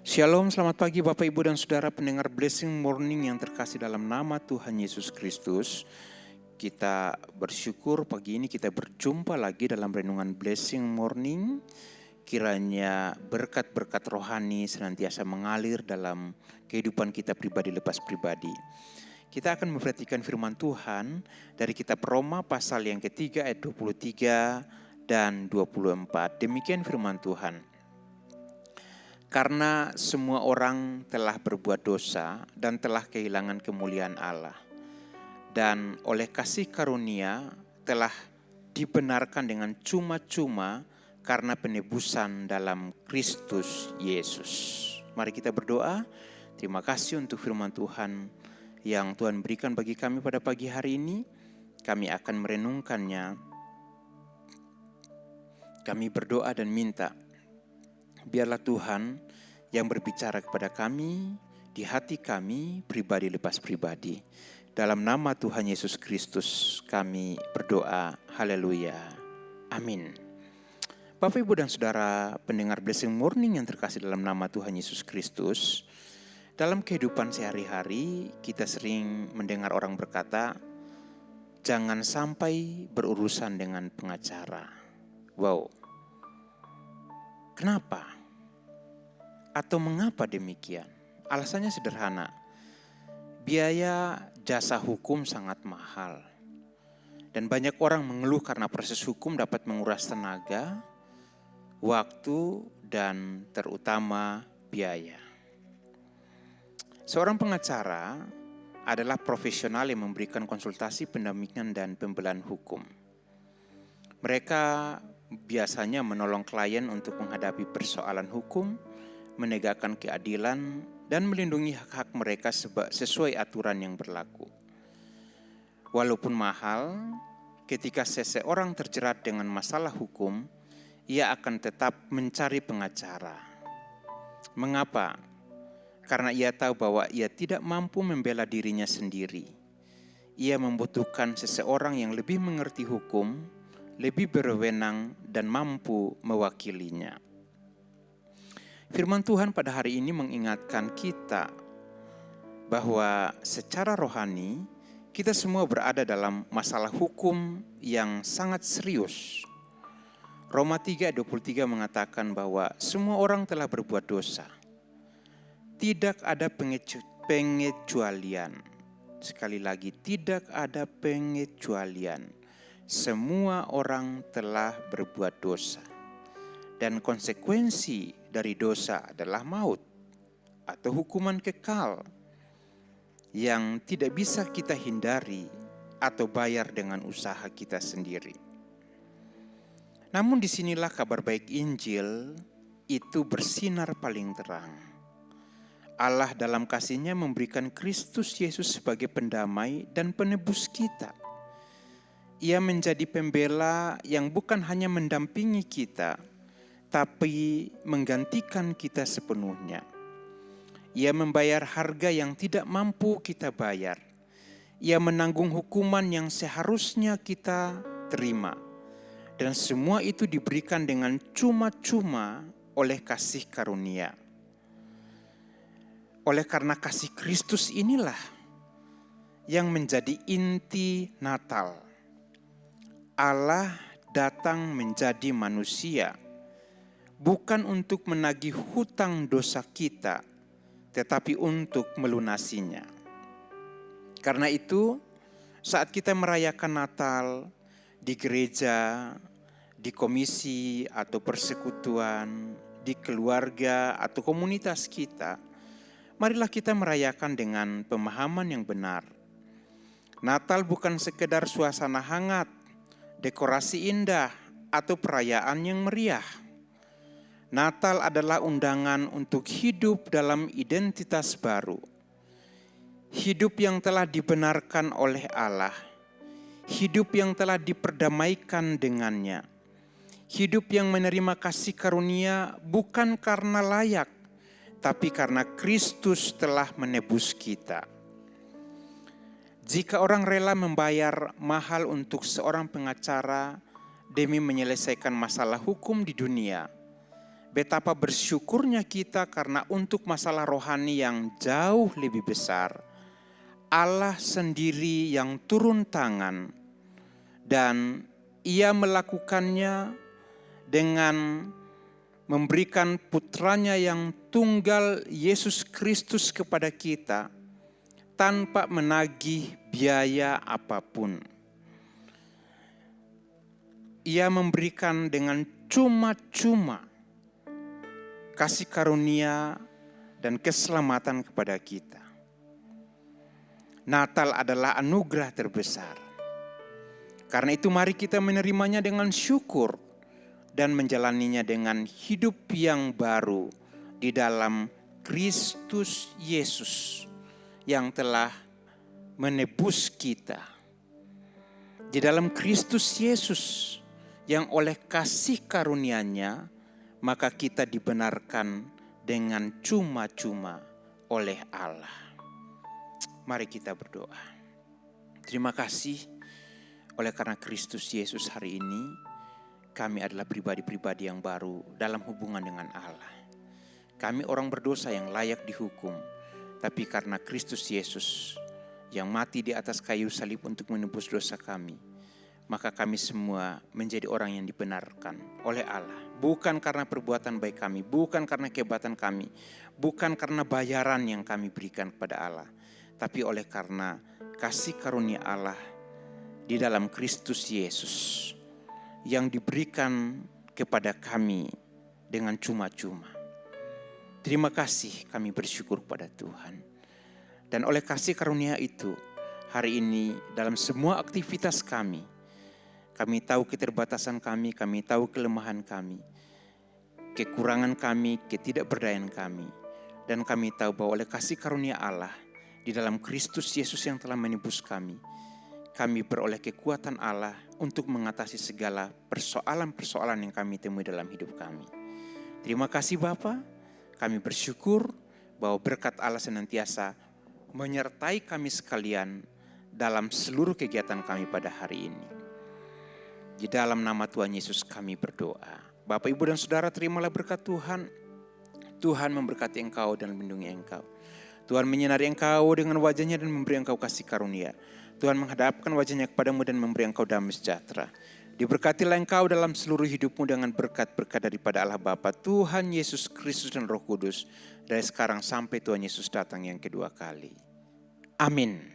Shalom, selamat pagi Bapak Ibu dan Saudara pendengar Blessing Morning yang terkasih dalam nama Tuhan Yesus Kristus. Kita bersyukur pagi ini kita berjumpa lagi dalam renungan Blessing Morning. Kiranya berkat-berkat rohani senantiasa mengalir dalam kehidupan kita pribadi lepas pribadi. Kita akan memperhatikan firman Tuhan dari kitab Roma pasal yang ketiga ayat 23 dan 24. Demikian firman Tuhan. Karena semua orang telah berbuat dosa dan telah kehilangan kemuliaan Allah, dan oleh kasih karunia telah dibenarkan dengan cuma-cuma karena penebusan dalam Kristus Yesus. Mari kita berdoa. Terima kasih untuk firman Tuhan yang Tuhan berikan bagi kami pada pagi hari ini. Kami akan merenungkannya. Kami berdoa dan minta, biarlah Tuhan yang berbicara kepada kami, di hati kami, pribadi lepas pribadi. Dalam nama Tuhan Yesus Kristus kami berdoa, haleluya, amin. Bapak Ibu dan Saudara pendengar Blessing Morning yang terkasih dalam nama Tuhan Yesus Kristus. Dalam kehidupan sehari-hari kita sering mendengar orang berkata, jangan sampai berurusan dengan pengacara. Wow, kenapa? Atau mengapa demikian? Alasannya sederhana. Biaya jasa hukum sangat mahal. Dan banyak orang mengeluh karena proses hukum dapat menguras tenaga, waktu, dan terutama biaya. Seorang pengacara adalah profesional yang memberikan konsultasi pendampingan dan pembelaan hukum. Mereka biasanya menolong klien untuk menghadapi persoalan hukum, menegakkan keadilan, dan melindungi hak-hak mereka sesuai aturan yang berlaku. Walaupun mahal, ketika seseorang terjerat dengan masalah hukum, ia akan tetap mencari pengacara. Mengapa? Karena ia tahu bahwa ia tidak mampu membela dirinya sendiri. Ia membutuhkan seseorang yang lebih mengerti hukum, lebih berwenang, dan mampu mewakilinya. Firman Tuhan pada hari ini mengingatkan kita bahwa secara rohani kita semua berada dalam masalah hukum yang sangat serius. Roma 3:23 mengatakan bahwa semua orang telah berbuat dosa. Tidak ada pengecualian. Sekali lagi, tidak ada pengecualian. Semua orang telah berbuat dosa. Dan konsekuensi dari dosa adalah maut atau hukuman kekal yang tidak bisa kita hindari atau bayar dengan usaha kita sendiri. Namun disinilah kabar baik Injil itu bersinar paling terang. Allah dalam kasih-Nya memberikan Kristus Yesus sebagai pendamai dan penebus kita. Ia menjadi pembela yang bukan hanya mendampingi kita, tapi menggantikan kita sepenuhnya. Ia membayar harga yang tidak mampu kita bayar. Ia menanggung hukuman yang seharusnya kita terima. Dan semua itu diberikan dengan cuma-cuma oleh kasih karunia. Oleh karena kasih Kristus inilah yang menjadi inti Natal. Allah datang menjadi manusia, bukan untuk menagih hutang dosa kita, tetapi untuk melunasinya. Karena itu, saat kita merayakan Natal di gereja, di komisi atau persekutuan, di keluarga atau komunitas kita, marilah kita merayakan dengan pemahaman yang benar. Natal bukan sekedar suasana hangat, dekorasi indah, atau perayaan yang meriah. Natal adalah undangan untuk hidup dalam identitas baru. Hidup yang telah dibenarkan oleh Allah. Hidup yang telah diperdamaikan dengannya. Hidup yang menerima kasih karunia bukan karena layak, tapi karena Kristus telah menebus kita. Jika orang rela membayar mahal untuk seorang pengacara demi menyelesaikan masalah hukum di dunia, betapa bersyukurnya kita karena untuk masalah rohani yang jauh lebih besar, Allah sendiri yang turun tangan dan Ia melakukannya dengan memberikan putranya yang tunggal Yesus Kristus kepada kita tanpa menagih biaya apapun. Ia memberikan dengan cuma-cuma kasih karunia dan keselamatan kepada kita. Natal adalah anugerah terbesar. Karena itu mari kita menerimanya dengan syukur dan menjalaninya dengan hidup yang baru di dalam Kristus Yesus yang telah menebus kita. Di dalam Kristus Yesus yang oleh kasih karunia-Nya maka kita dibenarkan dengan cuma-cuma oleh Allah. Mari kita berdoa. Terima kasih oleh karena Kristus Yesus hari ini kami adalah pribadi-pribadi yang baru dalam hubungan dengan Allah. Kami orang berdosa yang layak dihukum, tapi karena Kristus Yesus yang mati di atas kayu salib untuk menebus dosa kami, maka kami semua menjadi orang yang dibenarkan oleh Allah. Bukan karena perbuatan baik kami, bukan karena kehebatan kami, bukan karena bayaran yang kami berikan kepada Allah, tapi oleh karena kasih karunia Allah di dalam Kristus Yesus yang diberikan kepada kami dengan cuma-cuma. Terima kasih, kami bersyukur pada Tuhan. Dan oleh kasih karunia itu, hari ini dalam semua aktivitas kami tahu keterbatasan kami tahu kelemahan kami, kekurangan kami, ketidakberdayaan kami. Dan kami tahu bahwa oleh kasih karunia Allah di dalam Kristus Yesus yang telah menebus kami beroleh kekuatan Allah untuk mengatasi segala persoalan-persoalan yang kami temui dalam hidup kami. Terima kasih Bapa, kami bersyukur bahwa berkat Allah senantiasa menyertai kami sekalian dalam seluruh kegiatan kami pada hari ini. Di dalam nama Tuhan Yesus kami berdoa. Bapak, Ibu, dan Saudara, terimalah berkat Tuhan. Tuhan memberkati engkau dan melindungi engkau. Tuhan menyinari engkau dengan wajah-Nya dan memberi engkau kasih karunia. Tuhan menghadapkan wajah-Nya kepadamu dan memberi engkau damai sejahtera. Diberkatilah engkau dalam seluruh hidupmu dengan berkat-berkat daripada Allah Bapa, Tuhan Yesus Kristus dan Roh Kudus, dari sekarang sampai Tuhan Yesus datang yang kedua kali. Amin.